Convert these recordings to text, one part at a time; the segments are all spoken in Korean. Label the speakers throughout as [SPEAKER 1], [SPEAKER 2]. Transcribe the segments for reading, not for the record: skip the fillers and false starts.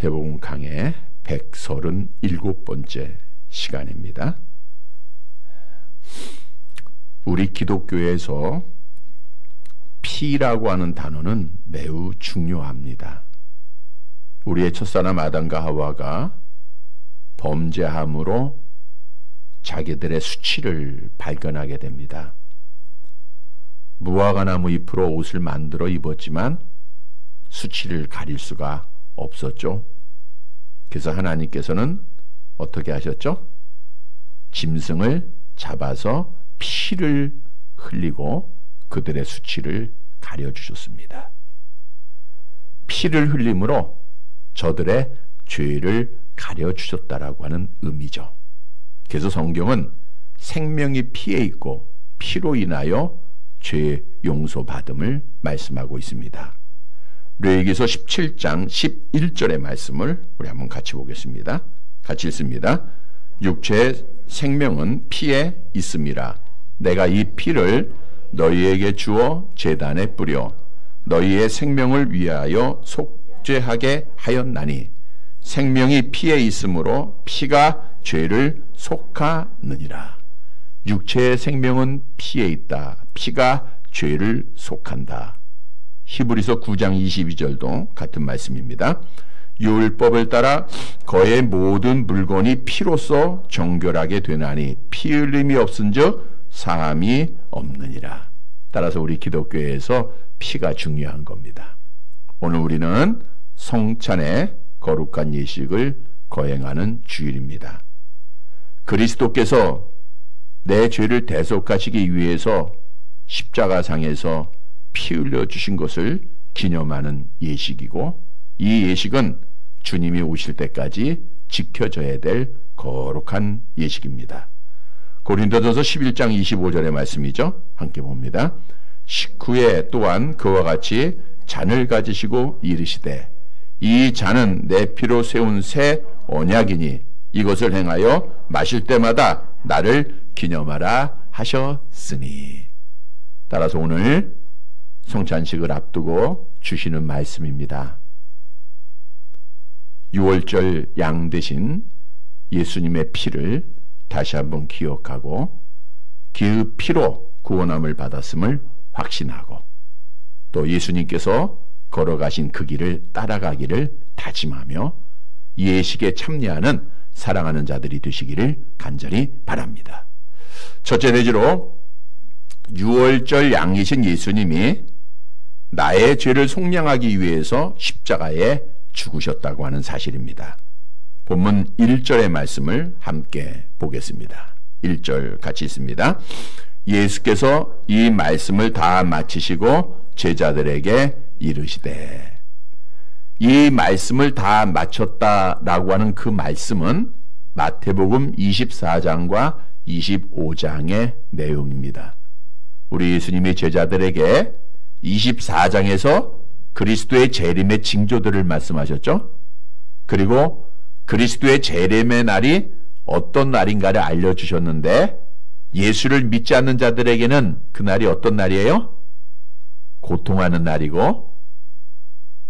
[SPEAKER 1] 마태복음 강의 137번째 시간입니다. 우리 기독교에서 피라고 하는 단어는 매우 중요합니다. 우리의 첫사람 아담과 하와가 범죄함으로 자기들의 수치를 발견하게 됩니다. 무화과나무 잎으로 옷을 만들어 입었지만 수치를 가릴 수가 없었죠. 그래서 하나님께서는 어떻게 하셨죠? 짐승을 잡아서 피를 흘리고 그들의 수치를 가려주셨습니다. 피를 흘림으로 저들의 죄를 가려주셨다라고 하는 의미죠. 그래서 성경은 생명이 피에 있고 피로 인하여 죄 용서받음을 말씀하고 있습니다. 레위기서 17장 11절의 말씀을 우리 한번 같이 보겠습니다. 같이 읽습니다. 육체의 생명은 피에 있음이라. 내가 이 피를 너희에게 주어 제단에 뿌려 너희의 생명을 위하여 속죄하게 하였나니 생명이 피에 있으므로 피가 죄를 속하느니라. 육체의 생명은 피에 있다. 피가 죄를 속한다. 히브리서 9장 22절도 같은 말씀입니다. 율법을 따라 거의 모든 물건이 피로써 정결하게 되나니 피 흘림이 없은즉 사함이 없느니라. 따라서 우리 기독교에서 피가 중요한 겁니다. 오늘 우리는 성찬의 거룩한 예식을 거행하는 주일입니다. 그리스도께서 내 죄를 대속하시기 위해서 십자가상에서 피 흘려 주신 것을 기념하는 예식이고, 이 예식은 주님이 오실 때까지 지켜져야 될 거룩한 예식입니다. 고린도전서 11장 25절의 말씀이죠. 함께 봅니다. 식후에 또한 그와 같이 잔을 가지시고 이르시되 이 잔은 내 피로 세운 새 언약이니 이것을 행하여 마실 때마다 나를 기념하라 하셨으니. 따라서 오늘 성찬식을 앞두고 주시는 말씀입니다. 6월절 양 대신 예수님의 피를 다시 한번 기억하고 그 피로 구원함을 받았음을 확신하고 또 예수님께서 걸어가신 그 길을 따라가기를 다짐하며 예식에 참여하는 사랑하는 자들이 되시기를 간절히 바랍니다. 첫째 내지로 6월절 양이신 예수님이 나의 죄를 속량하기 위해서 십자가에 죽으셨다고 하는 사실입니다. 본문 1절의 말씀을 함께 보겠습니다. 1절 같이 읽습니다. 예수께서 이 말씀을 다 마치시고 제자들에게 이르시되. 이 말씀을 다 마쳤다라고 하는 그 말씀은 마태복음 24장과 25장의 내용입니다. 우리 예수님이 제자들에게 24장에서 그리스도의 재림의 징조들을 말씀하셨죠. 그리고 그리스도의 재림의 날이 어떤 날인가를 알려주셨는데 예수를 믿지 않는 자들에게는 그 날이 어떤 날이에요? 고통하는 날이고,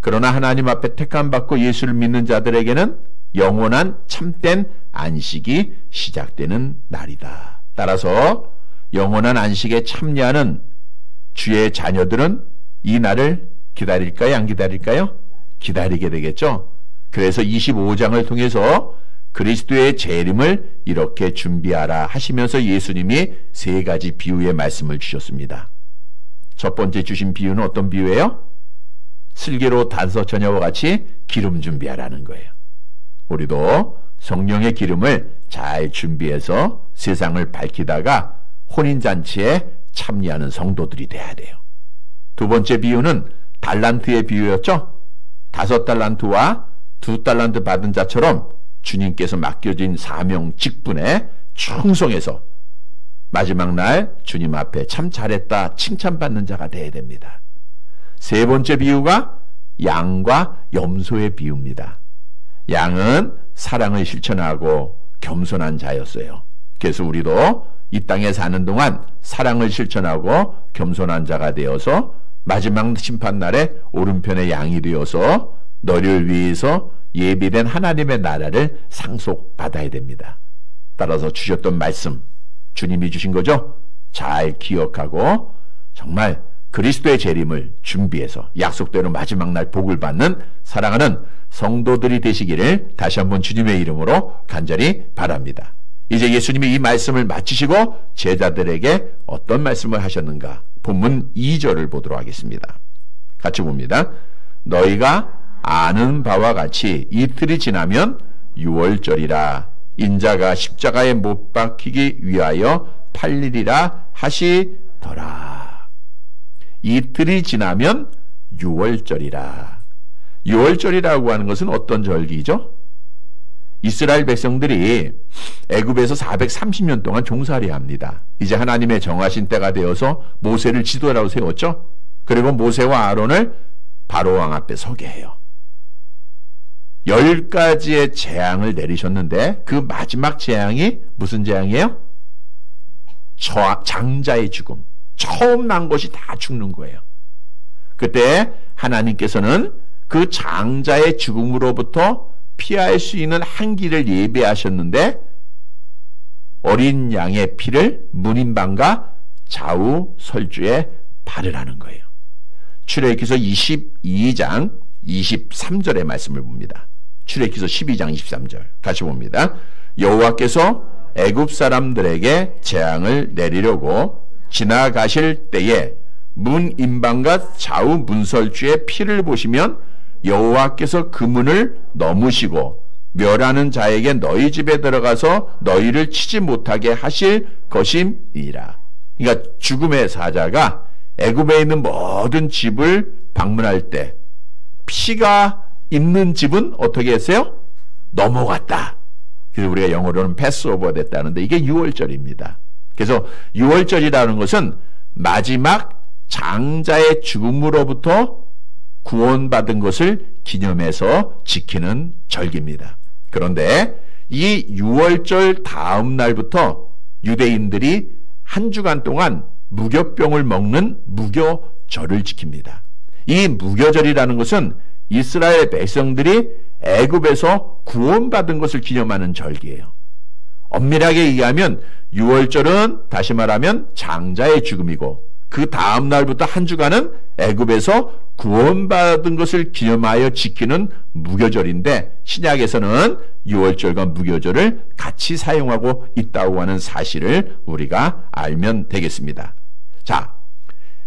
[SPEAKER 1] 그러나 하나님 앞에 택함받고 예수를 믿는 자들에게는 영원한 참된 안식이 시작되는 날이다. 따라서 영원한 안식에 참여하는 주의 자녀들은 이 날을 기다릴까요? 안 기다릴까요? 기다리게 되겠죠. 그래서 25장을 통해서 그리스도의 재림을 이렇게 준비하라 하시면서 예수님이 세 가지 비유의 말씀을 주셨습니다. 첫 번째 주신 비유는 어떤 비유예요? 슬기로 단서 처녀와 같이 기름 준비하라는 거예요. 우리도 성령의 기름을 잘 준비해서 세상을 밝히다가 혼인잔치에 참여하는 성도들이 돼야 돼요. 두 번째 비유는 달란트의 비유였죠. 5달란트와 2달란트 받은 자처럼 주님께서 맡겨진 사명 직분에 충성해서 마지막 날 주님 앞에 참 잘했다 칭찬받는 자가 돼야 됩니다. 세 번째 비유가 양과 염소의 비유입니다. 양은 사랑을 실천하고 겸손한 자였어요. 그래서 우리도 이 땅에 사는 동안 사랑을 실천하고 겸손한 자가 되어서 마지막 심판날에 오른편의 양이 되어서 너를 위해서 예비된 하나님의 나라를 상속받아야 됩니다. 따라서 주셨던 말씀, 주님이 주신 거죠? 잘 기억하고 정말 그리스도의 재림을 준비해서 약속대로 마지막 날 복을 받는 사랑하는 성도들이 되시기를 다시 한번 주님의 이름으로 간절히 바랍니다. 이제 예수님이 이 말씀을 마치시고 제자들에게 어떤 말씀을 하셨는가? 본문 2절을 보도록 하겠습니다. 같이 봅니다. 너희가 아는 바와 같이 이틀이 지나면 유월절이라 인자가 십자가에 못 박히기 위하여 팔리리라 하시더라. 이틀이 지나면 유월절이라. 유월절이라고 하는 것은 어떤 절기죠? 이스라엘 백성들이 애굽에서 430년 동안 종살이야 합니다. 이제 하나님의 정하신 때가 되어서 모세를 지도자로 세웠죠. 그리고 모세와 아론을 바로 왕 앞에 서게 해요. 10가지의 재앙을 내리셨는데 그 마지막 재앙이 무슨 재앙이에요? 장자의 죽음. 처음 난 것이 다 죽는 거예요. 그때 하나님께서는 그 장자의 죽음으로부터 피할 수 있는 한 길을 예비하셨는데 어린 양의 피를 문인방과 좌우 설주에 바르라는 거예요. 출애굽기서 22장 23절의 말씀을 봅니다. 출애굽기서 12장 23절 같이 봅니다. 여호와께서 애굽 사람들에게 재앙을 내리려고 지나가실 때에 문인방과 좌우 문설주의 피를 보시면 여호와께서 그 문을 넘으시고 멸하는 자에게 너희 집에 들어가서 너희를 치지 못하게 하실 것임이라. 그러니까 죽음의 사자가 애굽에 있는 모든 집을 방문할 때 피가 있는 집은 어떻게 했어요? 넘어갔다. 그래서 우리가 영어로는 패스오버 됐다는데 이게 유월절입니다. 그래서 유월절이라는 것은 마지막 장자의 죽음으로부터 구원받은 것을 기념해서 지키는 절기입니다. 그런데 이 유월절 다음 날부터 유대인들이 한 주간 동안 무교병을 먹는 무교절을 지킵니다. 이 무교절이라는 것은 이스라엘 백성들이 애굽에서 구원받은 것을 기념하는 절기예요. 엄밀하게 얘기하면 유월절은 다시 말하면 장자의 죽음이고 그 다음 날부터 한 주간은 애굽에서 구원받은 것을 기념하여 지키는 무교절인데 신약에서는 유월절과 무교절을 같이 사용하고 있다고 하는 사실을 우리가 알면 되겠습니다. 자,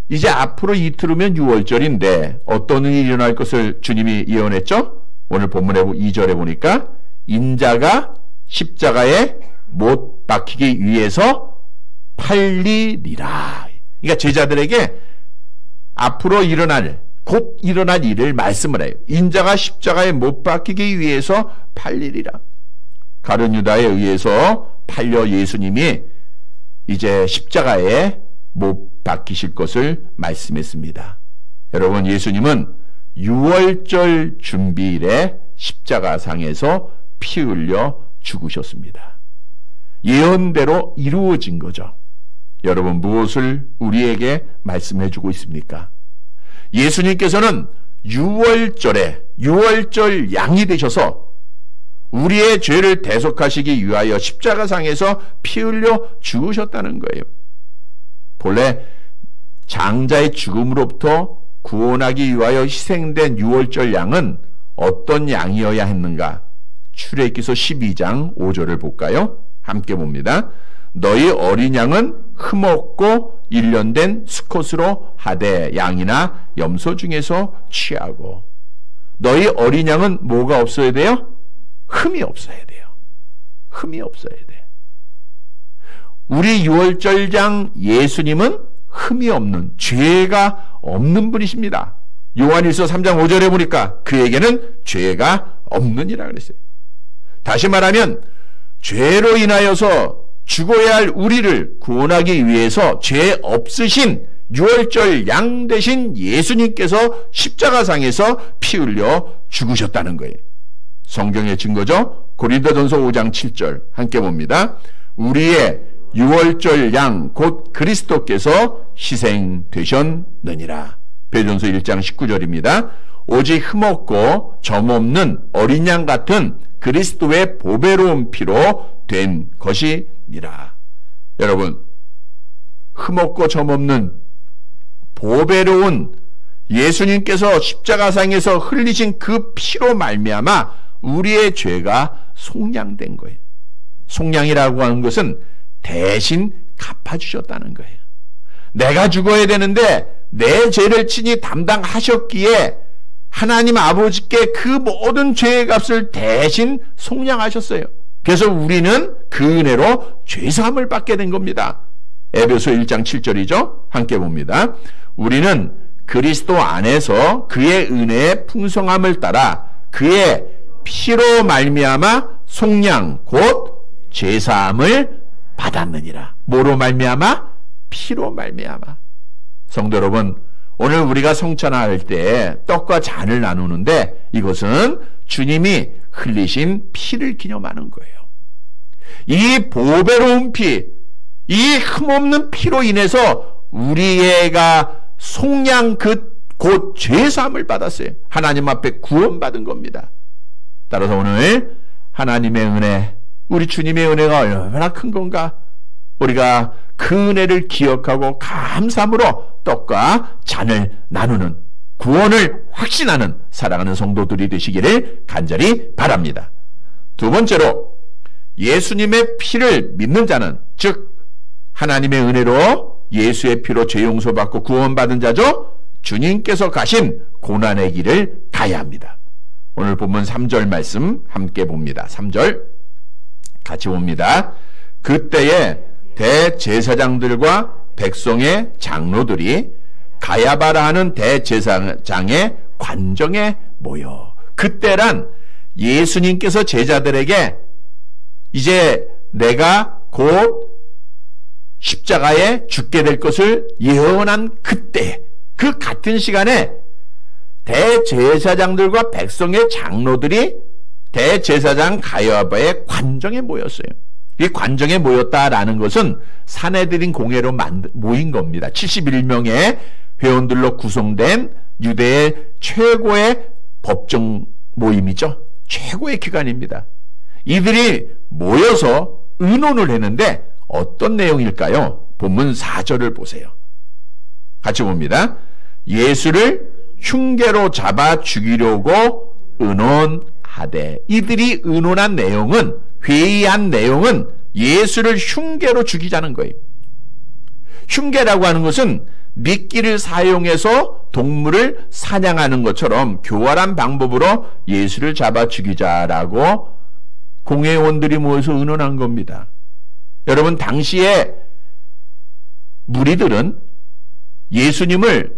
[SPEAKER 1] 이제 앞으로 이틀 후면 유월절인데 어떤 일이 일어날 것을 주님이 예언했죠? 오늘 본문에 2절에 보니까 인자가 십자가에 못 박히기 위해서 팔리리라. 그러니까 제자들에게 앞으로 곧 일어날 일을 말씀을 해요. 인자가 십자가에 못 박히기 위해서 팔리리라. 가룟 유다에 의해서 팔려 예수님이 이제 십자가에 못 박히실 것을 말씀했습니다. 여러분, 예수님은 유월절 준비일에 십자가상에서 피 흘려 죽으셨습니다. 예언대로 이루어진 거죠. 여러분, 무엇을 우리에게 말씀해 주고 있습니까? 예수님께서는 유월절 양이 되셔서 우리의 죄를 대속하시기 위하여 십자가상에서 피 흘려 죽으셨다는 거예요. 본래 장자의 죽음으로부터 구원하기 위하여 희생된 유월절 양은 어떤 양이어야 했는가? 출애굽기서 12장 5절을 볼까요? 함께 봅니다. 너희 어린 양은 흠없고 일련된 수컷으로 하되 양이나 염소 중에서 취하고. 너희 어린 양은 뭐가 없어야 돼요? 흠이 없어야 돼요. 흠이 없어야 돼. 우리 유월절장 예수님은 흠이 없는, 죄가 없는 분이십니다. 요한일서 3장 5절에 보니까 그에게는 죄가 없느니라 그랬어요. 다시 말하면 죄로 인하여서 죽어야 할 우리를 구원하기 위해서 죄 없으신 유월절 양 되신 예수님께서 십자가상에서 피 흘려 죽으셨다는 거예요. 성경의 증거죠. 고린도전서 5장 7절 함께 봅니다. 우리의 유월절 양 곧 그리스도께서 희생되셨느니라. 베드로전서 1장 19절입니다. 오직 흠없고 점없는 어린 양 같은 그리스도의 보배로운 피로 된 것이니라. 여러분, 흠없고 점없는 보배로운 예수님께서 십자가상에서 흘리신 그 피로 말미암아 우리의 죄가 속량된 거예요. 속량이라고 하는 것은 대신 갚아주셨다는 거예요. 내가 죽어야 되는데 내 죄를 친히 담당하셨기에 하나님 아버지께 그 모든 죄의 값을 대신 속량하셨어요. 그래서 우리는 그 은혜로 죄사함을 받게 된 겁니다. 에베소 1장 7절이죠. 함께 봅니다. 우리는 그리스도 안에서 그의 은혜의 풍성함을 따라 그의 피로 말미암아 속량 곧 죄사함을 받았느니라. 뭐로 말미암아? 피로 말미암아. 성도 여러분, 오늘 우리가 성찬할 때 떡과 잔을 나누는데 이것은 주님이 흘리신 피를 기념하는 거예요. 이 보배로운 피, 이 흠없는 피로 인해서 우리가 속량 곧 죄사함을 받았어요. 하나님 앞에 구원받은 겁니다. 따라서 오늘 하나님의 은혜, 우리 주님의 은혜가 얼마나 큰 건가? 우리가 그 은혜를 기억하고 감사함으로 떡과 잔을 나누는, 구원을 확신하는 사랑하는 성도들이 되시기를 간절히 바랍니다. 두 번째로, 예수님의 피를 믿는 자는, 즉 하나님의 은혜로 예수의 피로 죄 용서받고 구원받은 자죠. 주님께서 가신 고난의 길을 가야 합니다. 오늘 본문 3절 말씀 함께 봅니다. 3절 같이 봅니다. 그때에 대제사장들과 백성의 장로들이 가야바라 하는 대제사장의 관정에 모여. 그때란 예수님께서 제자들에게 이제 내가 곧 십자가에 죽게 될 것을 예언한 그때, 그 같은 시간에 대제사장들과 백성의 장로들이 대제사장 가야바의 관정에 모였어요. 이 관정에 모였다라는 것은 산헤드린 공회로 모인 겁니다. 71명의 회원들로 구성된 유대의 최고의 법정 모임이죠. 최고의 기관입니다. 이들이 모여서 의논을 했는데 어떤 내용일까요? 본문 4절을 보세요. 같이 봅니다. 예수를 흉계로 잡아 죽이려고 의논하되. 이들이 의논한 내용은, 회의한 내용은 예수를 흉계로 죽이자는 거예요. 흉계라고 하는 것은 미끼를 사용해서 동물을 사냥하는 것처럼 교활한 방법으로 예수를 잡아 죽이자라고 공회원들이 모여서 의논한 겁니다. 여러분, 당시에 무리들은 예수님을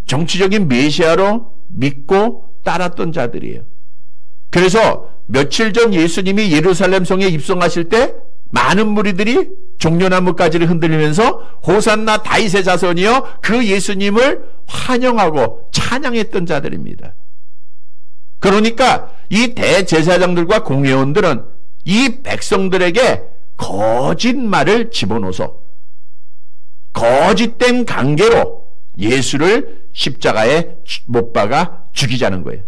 [SPEAKER 1] 정치적인 메시아로 믿고 따랐던 자들이에요. 그래서 며칠 전 예수님이 예루살렘 성에 입성하실 때 많은 무리들이 종려나무가지를 흔들리면서 호산나 다윗의 자손이여 그 예수님을 환영하고 찬양했던 자들입니다. 그러니까 이 대제사장들과 공회원들은 이 백성들에게 거짓말을 집어넣어서 거짓된 관계로 예수를 십자가에 못 박아 죽이자는 거예요.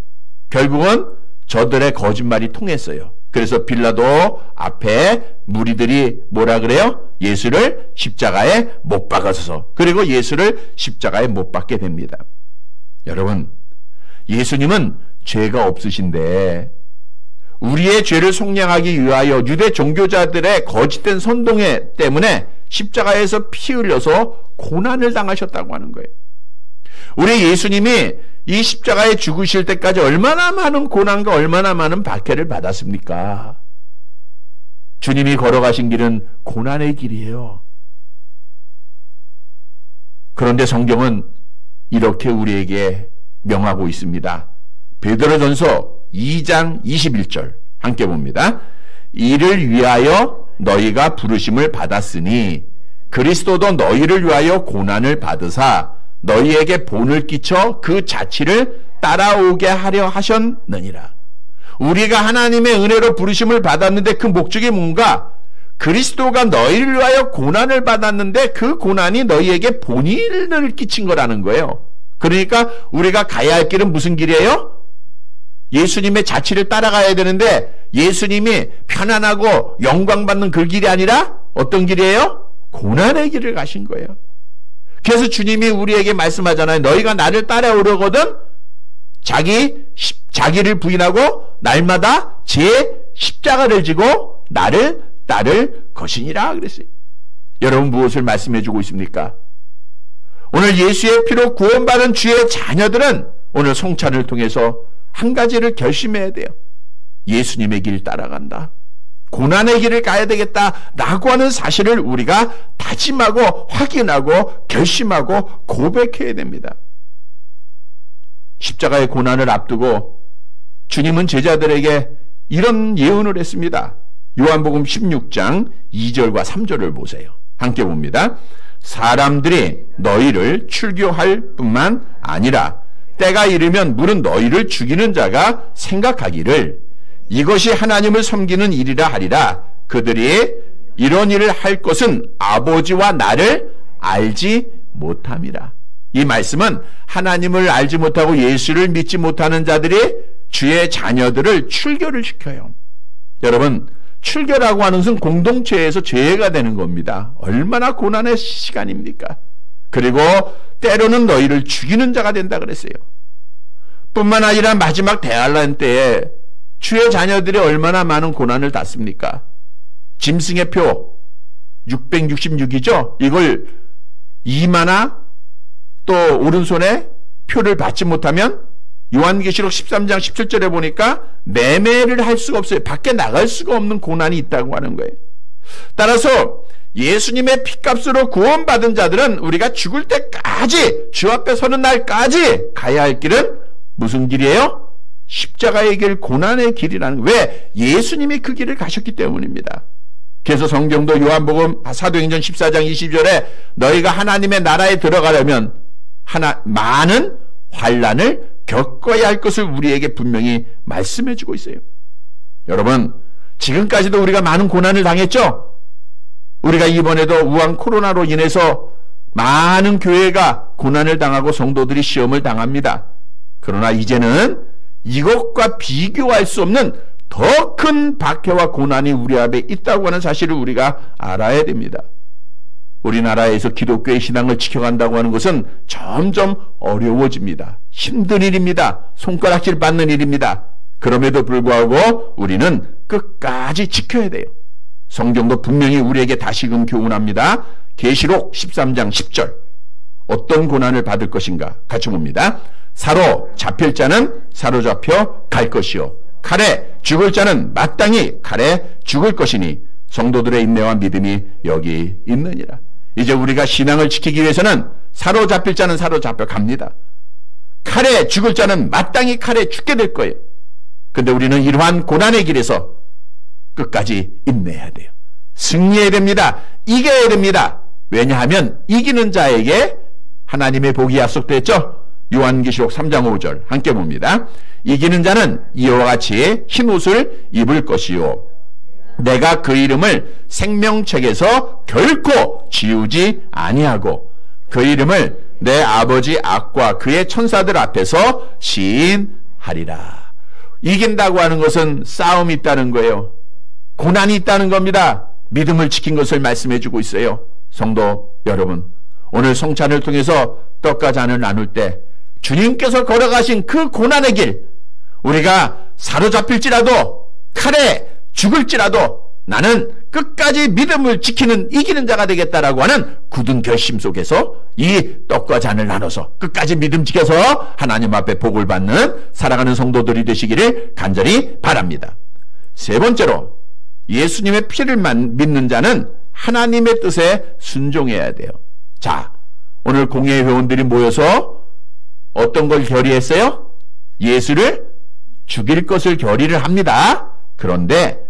[SPEAKER 1] 결국은 저들의 거짓말이 통했어요. 그래서 빌라도 앞에 무리들이 뭐라 그래요? 예수를 십자가에 못 박아서, 그리고 예수를 십자가에 못 박게 됩니다. 여러분, 예수님은 죄가 없으신데 우리의 죄를 속량하기 위하여 유대 종교자들의 거짓된 선동에 때문에 십자가에서 피 흘려서 고난을 당하셨다고 하는 거예요. 우리 예수님이 이 십자가에 죽으실 때까지 얼마나 많은 고난과 얼마나 많은 박해를 받았습니까? 주님이 걸어가신 길은 고난의 길이에요. 그런데 성경은 이렇게 우리에게 명하고 있습니다. 베드로전서 2장 21절 함께 봅니다. 이를 위하여 너희가 부르심을 받았으니 그리스도도 너희를 위하여 고난을 받으사 너희에게 본을 끼쳐 그 자취를 따라오게 하려 하셨느니라. 우리가 하나님의 은혜로 부르심을 받았는데 그 목적이 뭔가? 그리스도가 너희를 위하여 고난을 받았는데 그 고난이 너희에게 본을 끼친 거라는 거예요. 그러니까 우리가 가야 할 길은 무슨 길이에요? 예수님의 자취를 따라가야 되는데 예수님이 편안하고 영광받는 그 길이 아니라 어떤 길이에요? 고난의 길을 가신 거예요. 그래서 주님이 우리에게 말씀하잖아요. 너희가 나를 따라오려거든 자기를 부인하고 날마다 제 십자가를 지고 나를 따를 것이니라 그랬어요. 여러분 무엇을 말씀해 주고 있습니까? 오늘 예수의 피로 구원받은 주의 자녀들은 오늘 송찬을 통해서 한 가지를 결심해야 돼요. 예수님의 길 따라간다. 고난의 길을 가야 되겠다라고 하는 사실을 우리가 다짐하고 확인하고 결심하고 고백해야 됩니다. 십자가의 고난을 앞두고 주님은 제자들에게 이런 예언을 했습니다. 요한복음 16장 2절과 3절을 보세요. 함께 봅니다. 사람들이 너희를 출교할 뿐만 아니라 때가 이르면 물은 너희를 죽이는 자가 생각하기를 이것이 하나님을 섬기는 일이라 하리라. 그들이 이런 일을 할 것은 아버지와 나를 알지 못함이라. 이 말씀은 하나님을 알지 못하고 예수를 믿지 못하는 자들이 주의 자녀들을 출교를 시켜요. 여러분, 출교라고 하는 것은 공동체에서 죄가 되는 겁니다. 얼마나 고난의 시간입니까? 그리고 때로는 너희를 죽이는 자가 된다 그랬어요. 뿐만 아니라 마지막 대환란 때에 주의 자녀들이 얼마나 많은 고난을 탔습니까? 짐승의 표 666이죠. 이걸 이마나 또 오른손에 표를 받지 못하면 요한계시록 13장 17절에 보니까 매매를 할 수가 없어요. 밖에 나갈 수가 없는 고난이 있다고 하는 거예요. 따라서 예수님의 피값으로 구원받은 자들은 우리가 죽을 때까지 주 앞에 서는 날까지 가야 할 길은 무슨 길이에요? 십자가의 길, 고난의 길이라는 거예요. 왜? 예수님이 그 길을 가셨기 때문입니다. 그래서 성경도 요한복음 사도행전 14장 20절에 너희가 하나님의 나라에 들어가려면 많은 환난을 겪어야 할 것을 우리에게 분명히 말씀해 주고 있어요. 여러분, 지금까지도 우리가 많은 고난을 당했죠? 우리가 이번에도 우한 코로나로 인해서 많은 교회가 고난을 당하고 성도들이 시험을 당합니다. 그러나 이제는 이것과 비교할 수 없는 더 큰 박해와 고난이 우리 앞에 있다고 하는 사실을 우리가 알아야 됩니다. 우리나라에서 기독교의 신앙을 지켜간다고 하는 것은 점점 어려워집니다. 힘든 일입니다. 손가락질 받는 일입니다. 그럼에도 불구하고 우리는 끝까지 지켜야 돼요. 성경도 분명히 우리에게 다시금 교훈합니다. 계시록 13장 10절 어떤 고난을 받을 것인가 같이 봅니다. 사로잡힐 자는 사로잡혀 갈 것이요 칼에 죽을 자는 마땅히 칼에 죽을 것이니 성도들의 인내와 믿음이 여기 있느니라. 이제 우리가 신앙을 지키기 위해서는 사로잡힐 자는 사로잡혀 갑니다. 칼에 죽을 자는 마땅히 칼에 죽게 될 거예요. 근데 우리는 이러한 고난의 길에서 끝까지 인내해야 돼요. 승리해야 됩니다. 이겨야 됩니다. 왜냐하면 이기는 자에게 하나님의 복이 약속됐죠. 요한계시록 3장 5절 함께 봅니다. 이기는 자는 이와 같이 흰 옷을 입을 것이요 내가 그 이름을 생명책에서 결코 지우지 아니하고 그 이름을 내 아버지 악과 그의 천사들 앞에서 시인하리라. 이긴다고 하는 것은 싸움이 있다는 거예요. 고난이 있다는 겁니다. 믿음을 지킨 것을 말씀해 주고 있어요. 성도 여러분, 오늘 성찬을 통해서 떡과 잔을 나눌 때 주님께서 걸어가신 그 고난의 길, 우리가 사로잡힐지라도 칼에 죽을지라도 나는 끝까지 믿음을 지키는 이기는 자가 되겠다라고 하는 굳은 결심 속에서 이 떡과 잔을 나눠서 끝까지 믿음 지켜서 하나님 앞에 복을 받는 사랑하는 성도들이 되시기를 간절히 바랍니다. 세 번째로, 예수님의 피를 믿는 자는 하나님의 뜻에 순종해야 돼요. 자, 오늘 공예 회원들이 모여서 어떤 걸 결의했어요? 예수를 죽일 것을 결의를 합니다. 그런데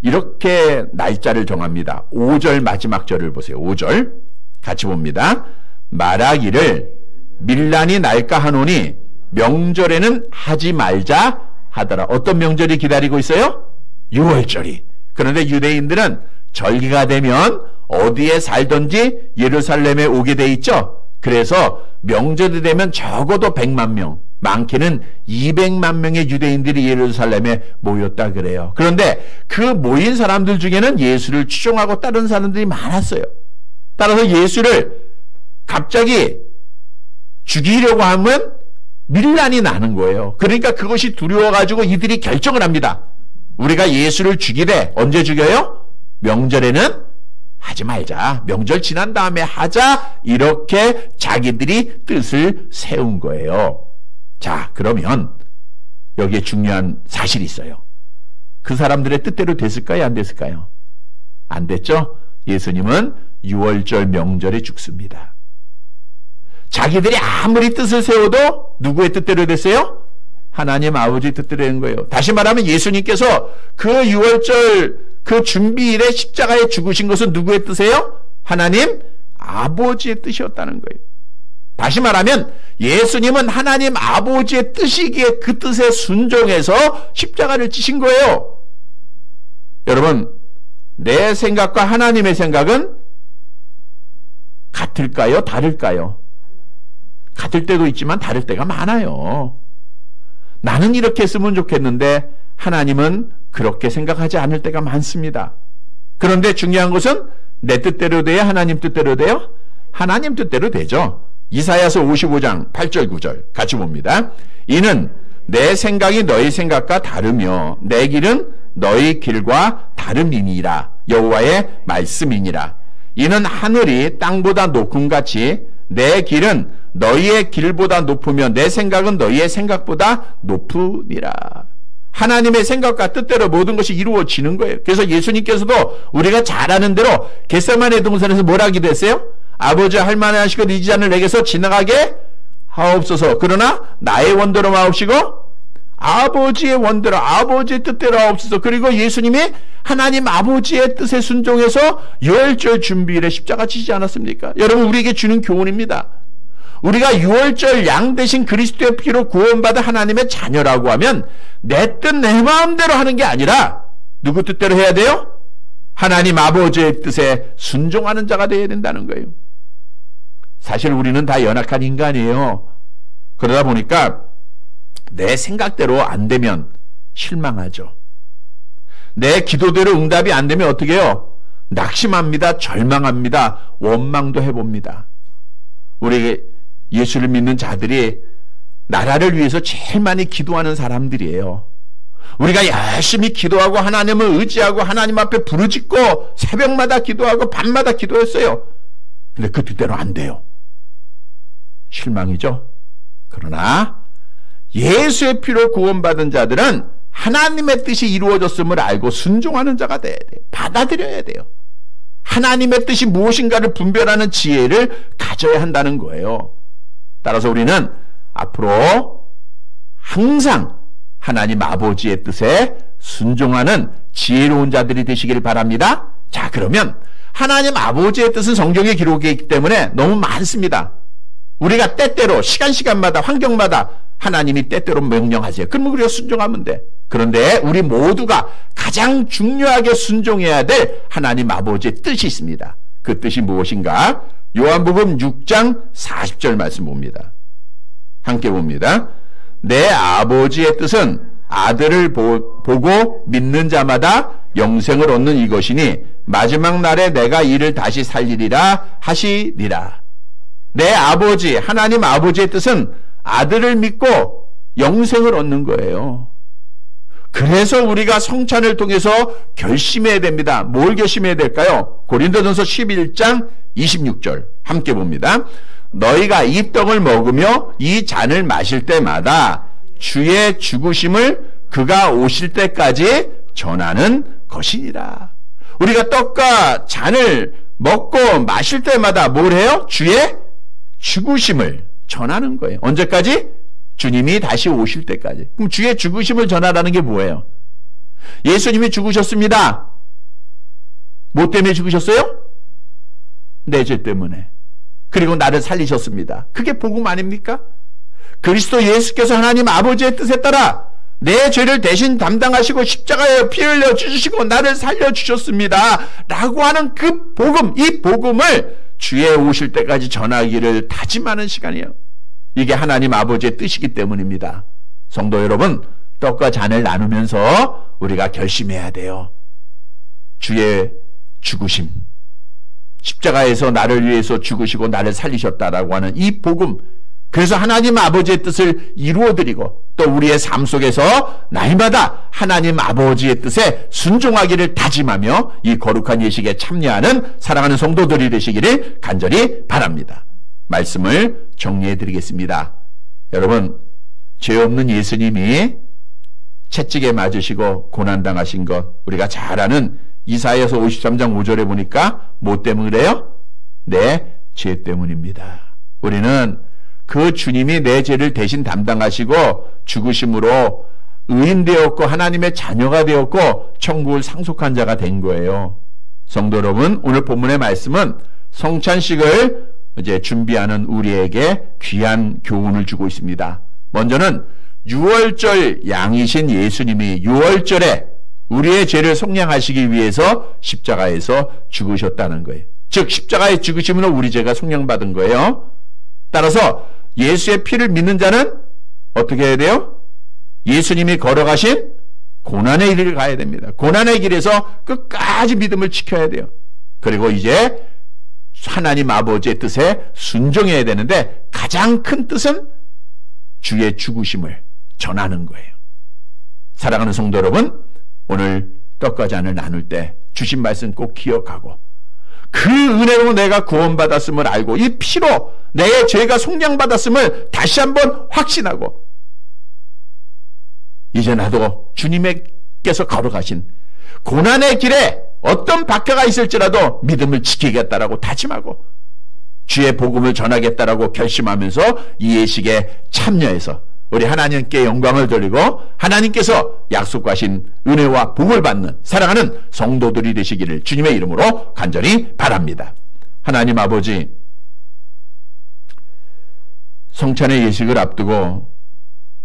[SPEAKER 1] 이렇게 날짜를 정합니다. 5절 마지막 절을 보세요. 5절 같이 봅니다. 말하기를 밀란이 날까 하노니 명절에는 하지 말자 하더라. 어떤 명절이 기다리고 있어요? 6월절이. 그런데 유대인들은 절기가 되면 어디에 살든지 예루살렘에 오게 돼 있죠. 그래서 명절이 되면 적어도 100만 명, 많게는 200만 명의 유대인들이 예루살렘에 모였다 그래요. 그런데 그 모인 사람들 중에는 예수를 추종하고 따르는 사람들이 많았어요. 따라서 예수를 갑자기 죽이려고 하면 밀란이 나는 거예요. 그러니까 그것이 두려워가지고 이들이 결정을 합니다. 우리가 예수를 죽이되 언제 죽여요? 명절에는 하지 말자. 명절 지난 다음에 하자. 이렇게 자기들이 뜻을 세운 거예요. 자, 그러면 여기에 중요한 사실이 있어요. 그 사람들의 뜻대로 됐을까요? 안 됐을까요? 안 됐죠? 예수님은 6월절 명절에 죽습니다. 자기들이 아무리 뜻을 세워도 누구의 뜻대로 됐어요? 하나님 아버지 뜻대로 된 거예요. 다시 말하면 예수님께서 그 6월절 그 준비일에 십자가에 죽으신 것은 누구의 뜻이에요? 하나님 아버지의 뜻이었다는 거예요. 다시 말하면 예수님은 하나님 아버지의 뜻이기에 그 뜻에 순종해서 십자가를 지신 거예요. 여러분, 내 생각과 하나님의 생각은 같을까요? 다를까요? 같을 때도 있지만 다를 때가 많아요. 나는 이렇게 했으면 좋겠는데 하나님은 그렇게 생각하지 않을 때가 많습니다. 그런데 중요한 것은 내 뜻대로 돼요? 하나님 뜻대로 돼요? 하나님 뜻대로 되죠. 이사야서 55장 8절 9절 같이 봅니다. 이는 내 생각이 너희 생각과 다르며 내 길은 너희 길과 다름이니라. 여호와의 말씀이니라. 이는 하늘이 땅보다 높음 같이 내 길은 너희의 길보다 높으며 내 생각은 너희의 생각보다 높으니라. 하나님의 생각과 뜻대로 모든 것이 이루어지는 거예요. 그래서 예수님께서도 우리가 잘 아는 대로 겟세마네 동산에서 뭐라 기도했어요? 아버지 할만하시고 하시고 이 잔을 내게서 지나가게 하옵소서. 그러나 나의 원대로 마옵시고 아버지의 원대로 아버지의 뜻대로 하옵소서. 그리고 예수님이 하나님 아버지의 뜻에 순종해서 유월절 준비일에 십자가 지지 않았습니까? 여러분, 우리에게 주는 교훈입니다. 우리가 유월절 양 대신 그리스도의 피로 구원받은 하나님의 자녀라고 하면 내 뜻 내 마음대로 하는 게 아니라 누구 뜻대로 해야 돼요? 하나님 아버지의 뜻에 순종하는 자가 되어야 된다는 거예요. 사실 우리는 다 연약한 인간이에요. 그러다 보니까 내 생각대로 안 되면 실망하죠. 내 기도대로 응답이 안 되면 어떻게 해요? 낙심합니다. 절망합니다. 원망도 해봅니다. 우리 예수를 믿는 자들이 나라를 위해서 제일 많이 기도하는 사람들이에요. 우리가 열심히 기도하고 하나님을 의지하고 하나님 앞에 부르짖고 새벽마다 기도하고 밤마다 기도했어요. 근데 그 뜻대로 안 돼요. 실망이죠. 그러나 예수의 피로 구원받은 자들은 하나님의 뜻이 이루어졌음을 알고 순종하는 자가 돼야 돼요. 받아들여야 돼요. 하나님의 뜻이 무엇인가를 분별하는 지혜를 가져야 한다는 거예요. 따라서 우리는 앞으로 항상 하나님 아버지의 뜻에 순종하는 지혜로운 자들이 되시길 바랍니다. 자, 그러면 하나님 아버지의 뜻은 성경에 기록되어 있기 때문에 너무 많습니다. 우리가 때때로 시간마다 환경마다 하나님이 때때로 명령하세요. 그러면 우리가 순종하면 돼. 그런데 우리 모두가 가장 중요하게 순종해야 될 하나님 아버지의 뜻이 있습니다. 그 뜻이 무엇인가? 요한복음 6장 40절 말씀 봅니다. 함께 봅니다. 내 아버지의 뜻은 아들을 보고 믿는 자마다 영생을 얻는 이것이니 마지막 날에 내가 이를 다시 살리리라 하시리라. 내 아버지, 하나님 아버지의 뜻은 아들을 믿고 영생을 얻는 거예요. 그래서 우리가 성찬을 통해서 결심해야 됩니다. 뭘 결심해야 될까요? 고린도전서 11장 26절 함께 봅니다. 너희가 이 떡을 먹으며 이 잔을 마실 때마다 주의 죽으심을 그가 오실 때까지 전하는 것이니라. 우리가 떡과 잔을 먹고 마실 때마다 뭘 해요? 주의 죽으심을 전하는 거예요. 언제까지? 주님이 다시 오실 때까지. 그럼 주의 죽으심을 전하라는 게 뭐예요? 예수님이 죽으셨습니다. 뭐 때문에 죽으셨어요? 내 죄 때문에. 그리고 나를 살리셨습니다. 그게 복음 아닙니까? 그리스도 예수께서 하나님 아버지의 뜻에 따라 내 죄를 대신 담당하시고 십자가에 피 흘려 주시고 나를 살려주셨습니다. 라고 하는 그 복음, 이 복음을 주의 오실 때까지 전하기를 다짐하는 시간이에요. 이게 하나님 아버지의 뜻이기 때문입니다. 성도 여러분, 떡과 잔을 나누면서 우리가 결심해야 돼요. 주의 죽으심, 십자가에서 나를 위해서 죽으시고 나를 살리셨다라고 하는 이 복음, 그래서 하나님 아버지의 뜻을 이루어드리고 또 우리의 삶 속에서 날마다 하나님 아버지의 뜻에 순종하기를 다짐하며 이 거룩한 예식에 참여하는 사랑하는 성도들이 되시기를 간절히 바랍니다. 말씀을 정리해 드리겠습니다. 여러분, 죄 없는 예수님이 채찍에 맞으시고 고난당하신 것 우리가 잘 아는 이사야서 53장 5절에 보니까 뭐 때문에 그래요? 내 죄 때문입니다. 우리는 그 주님이 내 죄를 대신 담당하시고 죽으심으로 의인되었고 하나님의 자녀가 되었고 천국을 상속한 자가 된 거예요. 성도 여러분, 오늘 본문의 말씀은 성찬식을 이제 준비하는 우리에게 귀한 교훈을 주고 있습니다. 먼저는 유월절 양이신 예수님이 유월절에 우리의 죄를 속량하시기 위해서 십자가에서 죽으셨다는 거예요. 즉 십자가의 죽으심으로 우리 죄가 속량받은 거예요. 따라서 예수의 피를 믿는 자는 어떻게 해야 돼요? 예수님이 걸어가신 고난의 길을 가야 됩니다. 고난의 길에서 끝까지 믿음을 지켜야 돼요. 그리고 이제 하나님 아버지의 뜻에 순종해야 되는데 가장 큰 뜻은 주의 죽으심을 전하는 거예요. 사랑하는 성도 여러분, 오늘 떡과 잔을 나눌 때 주신 말씀 꼭 기억하고 그 은혜로 내가 구원받았음을 알고 이 피로 내 죄가 속량받았음을 다시 한번 확신하고 이제 나도 주님께서 걸어가신 고난의 길에 어떤 박해가 있을지라도 믿음을 지키겠다라고 다짐하고 주의 복음을 전하겠다라고 결심하면서 이 예식에 참여해서 우리 하나님께 영광을 돌리고 하나님께서 약속하신 은혜와 복을 받는 사랑하는 성도들이 되시기를 주님의 이름으로 간절히 바랍니다. 하나님 아버지, 성찬의 예식을 앞두고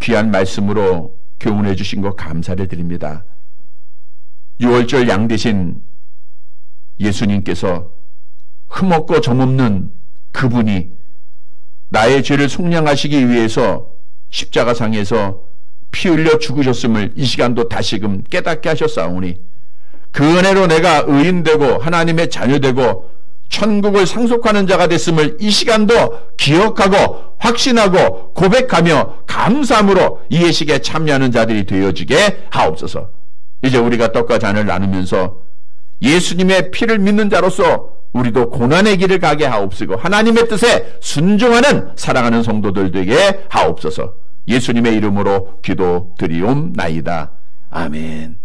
[SPEAKER 1] 귀한 말씀으로 교훈해 주신 것 감사를 드립니다. 유월절 양 되신 예수님께서 흠없고 점없는 그분이 나의 죄를 속량하시기 위해서 십자가상에서 피 흘려 죽으셨음을 이 시간도 다시금 깨닫게 하셨사오니 그 은혜로 내가 의인되고 하나님의 자녀되고 천국을 상속하는 자가 됐음을 이 시간도 기억하고 확신하고 고백하며 감사함으로 이 예식에 참여하는 자들이 되어지게 하옵소서. 이제 우리가 떡과 잔을 나누면서 예수님의 피를 믿는 자로서 우리도 고난의 길을 가게 하옵시고 하나님의 뜻에 순종하는 사랑하는 성도들 되게 하옵소서. 예수님의 이름으로 기도드리옵나이다. 아멘.